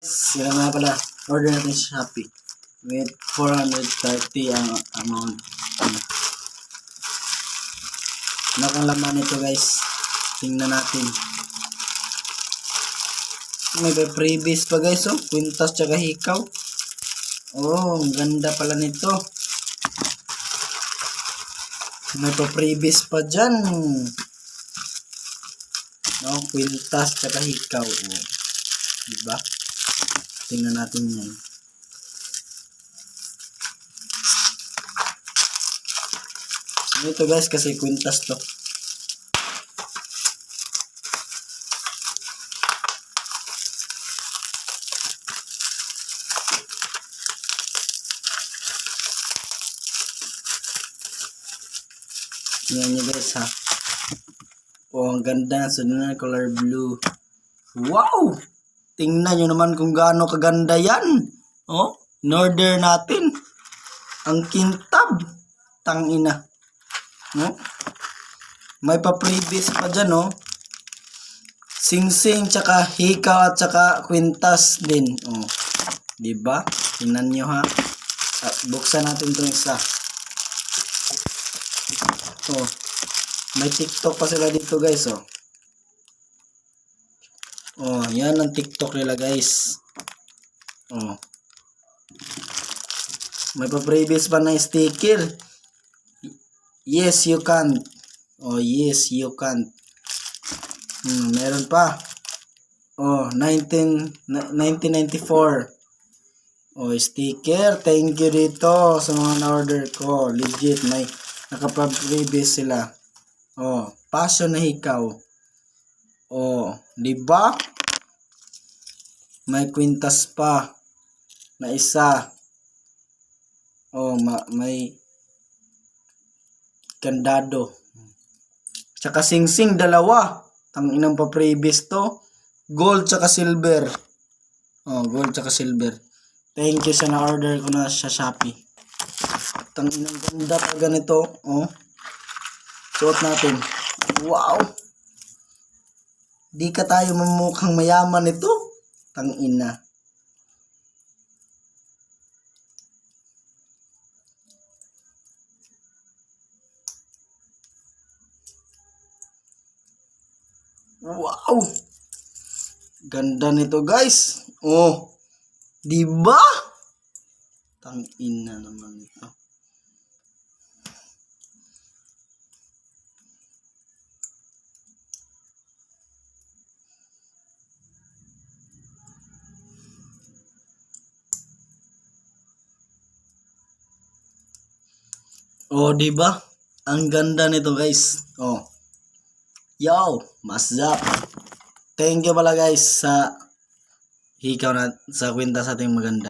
Sila nga pala, order natin sa Shopee. With 430 ang amount. Ano kang laman nito guys? Tingnan natin. May freebies pa guys, oh. Kwintas tsaka hikaw. Oh, ang ganda pala nito. May freebies pa dyan. No, kwintas tsaka hikaw. Oh. Diba? Tingnan natin yan. Ito guys, kasi kwintas to. Yan nyo guys ha. Oh, ang ganda. So, na color blue. Wow! Tingnan nyo naman kung gaano kaganda yan. Oh, in-order natin. Ang kintab. Tangina. No? May pa-previous pa dyan, oh. Sing-sing, tsaka hikaw, at tsaka kwintas din. Oh. Diba? Tingnan nyo ha. At buksan natin itong isa. Oh, may TikTok pa sila dito guys, oh. Oh, yan ang TikTok nila guys. Oh. May pa-previous pa na sticker. Yes, you can. Oh, yes, you can. Meron pa. Oh, 1994. Oh, sticker. Thank you dito sa mga na-order ko. Legit, may nakapag-previous sila. Oh, passion na hikaw. Oh, di ba? May kwintas pa na isa. Oh, may kandado. Tsaka sing-sing dalawa. Tanginang pa previous to. Gold tsaka silver. Oh, gold tsaka silver. Thank you sa na-order ko na sa Shopee. Tanginang ganda pa ganito. Oh. Suot natin. Wow! Di ka tayo mamukhang mayaman ito. Tangina. Wow! Ganda nito guys. Oh. Di ba? Tangina naman ito. Oh, di ba? Ang ganda nito, guys. Oh. Yo, masap. Thank you pala guys sa hikaw na sa kwintas ating maganda.